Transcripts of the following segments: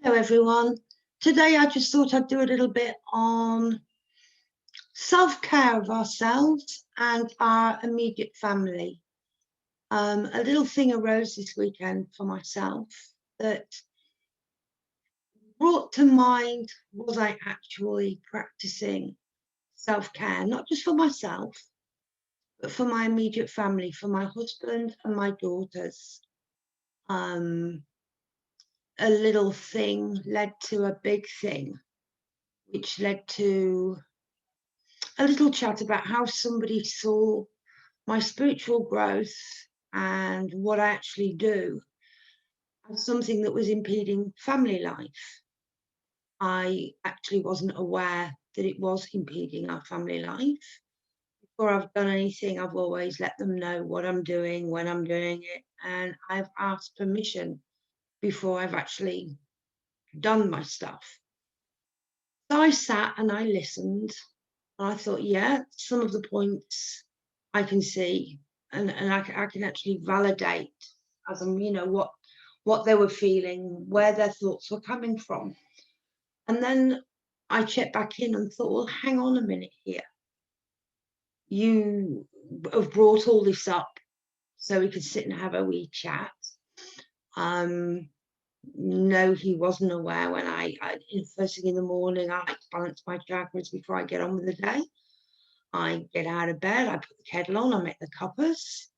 Hello everyone. Today I just thought I'd do a little bit on self-care of ourselves and our immediate family. A little thing arose this weekend for myself that brought to mind, was I actually practicing self-care, not just for myself, but for my immediate family, for my husband and my daughters. A little thing led to a big thing, which led to a little chat about how somebody saw my spiritual growth and what I actually do as something that was impeding family life. I actually wasn't aware that it was impeding our family life. Before I've done anything, I've always let them know what I'm doing, when I'm doing it, and I've asked permission before I've actually done my stuff. So I sat and I listened, and I thought, yeah, some of the points I can see, and I can actually validate as I'm, what they were feeling, where their thoughts were coming from. And then I checked back in and thought, well, hang on a minute here. You have brought all this up so we could sit and have a wee chat. No, he wasn't aware when I first thing in the morning, I like to balance my chakras before I get on with the day. I get out of bed, I put the kettle on, I make the cuppers,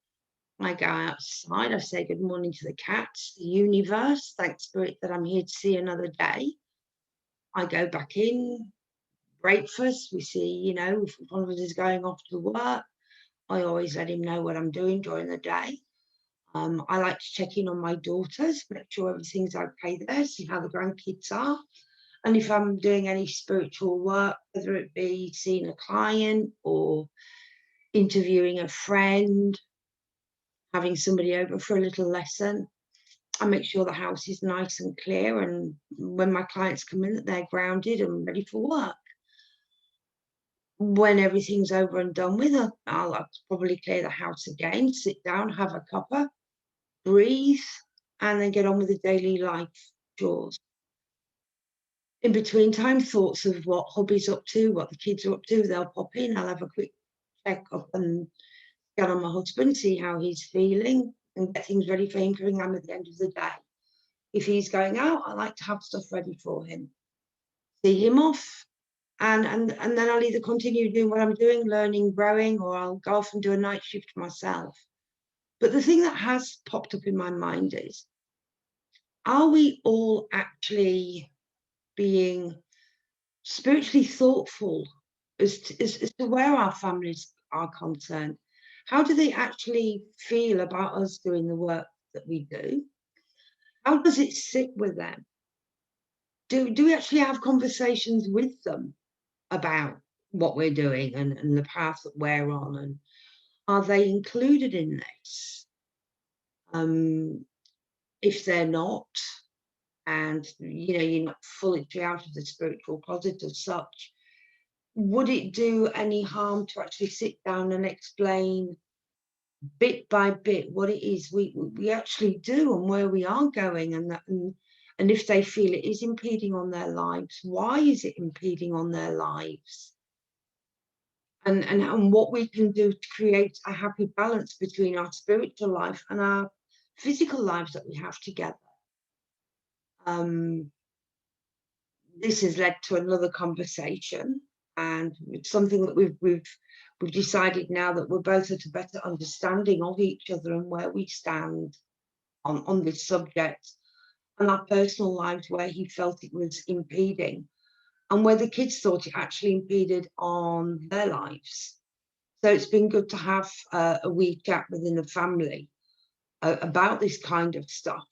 I go outside, I say good morning to the cats, the universe, thanks Spirit that I'm here to see another day. I go back in, breakfast, we see, if one of us is going off to work, I always let him know what I'm doing during the day. I like to check in on my daughters, make sure everything's okay there, see how the grandkids are. And if I'm doing any spiritual work, whether it be seeing a client or interviewing a friend, having somebody over for a little lesson, I make sure the house is nice and clear, and when my clients come in, that they're grounded and ready for work. When everything's over and done with, I'll probably clear the house again, sit down, have a cuppa, breathe, and then get on with the daily life chores. In between time, thoughts of what hubby's up to, what the kids are up to, they'll pop in, I'll have a quick check up and get on my husband, see how he's feeling, and get things ready for him coming home at the end of the day. If he's going out, I like to have stuff ready for him, see him off, and then I'll either continue doing what I'm doing, learning, growing, or I'll go off and do a night shift myself. But the thing that has popped up in my mind is, are we all actually being spiritually thoughtful as to where our families are concerned? How do they actually feel about us doing the work that we do? How does it sit with them? Do we actually have conversations with them about what we're doing and the path that we're on? And are they included in this? If they're not, and you're not fully out of the spiritual closet as such, would it do any harm to actually sit down and explain bit by bit what it is we actually do and where we are going, and if they feel it is impeding on their lives, why is it impeding on their lives, and what we can do to create a happy balance between our spiritual life and our physical lives that we have together. This has led to another conversation, and it's something that we've decided now that we're both at a better understanding of each other and where we stand on this subject, and our personal lives where he felt it was impeding, and where the kids thought it actually impeded on their lives. So it's been good to have a wee chat within the family about this kind of stuff.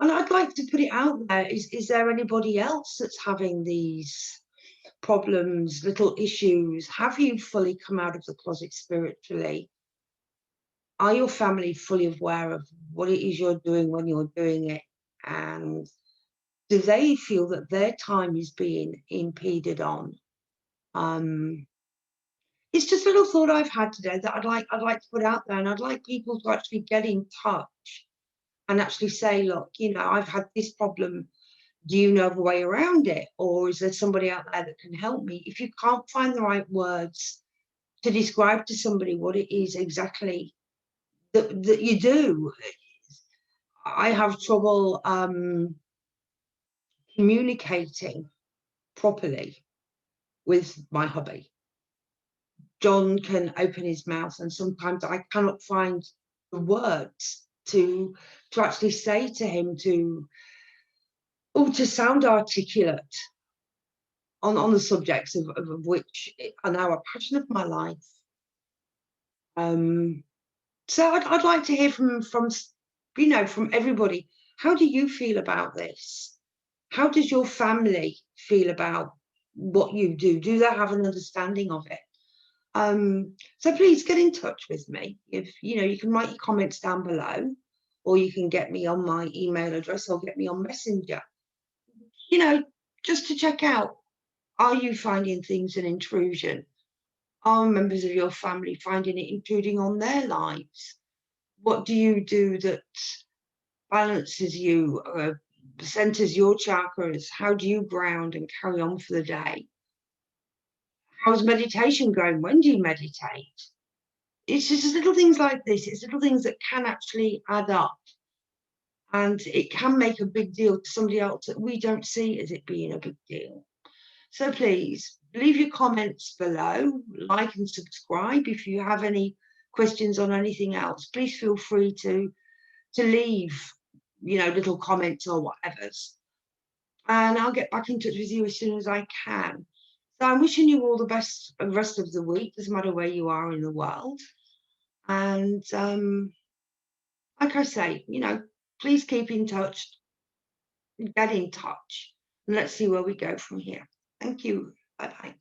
And I'd like to put it out there, is there anybody else that's having these problems, little issues? Have you fully come out of the closet spiritually? Are your family fully aware of what it is you're doing when you're doing it? And do they feel that their time is being impeded on? It's just a little thought I've had today that I'd like to put out there, and I'd like people to actually get in touch and actually say, look, I've had this problem Do you know of a way around it? Or is there somebody out there that can help me? If you can't find the right words to describe to somebody what it is exactly that you do, I have trouble communicating properly with my hubby. John can open his mouth, and sometimes I cannot find the words to actually say to him to sound articulate on the subjects of which are now a passion of my life. So I'd like to hear from everybody. How do you feel about this? How does your family feel about what you do? Do they have an understanding of it? So please get in touch with me. If you can write your comments down below, or you can get me on my email address, or get me on Messenger. Just to check out, are you finding things an intrusion? Are members of your family finding it intruding on their lives? What do you do that balances you, centers your chakras? How do you ground and carry on for the day? How's meditation going? When do you meditate? It's just little things like this. It's little things that can actually add up, and it can make a big deal to somebody else that we don't see as it being a big deal. So please leave your comments below, like and subscribe. If you have any questions on anything else, please feel free to leave, little comments or whatever's. And I'll get back in touch with you as soon as I can. So I'm wishing you all the best the rest of the week, doesn't matter where you are in the world. And like I say, please keep in touch, get in touch, and let's see where we go from here. Thank you. Bye-bye.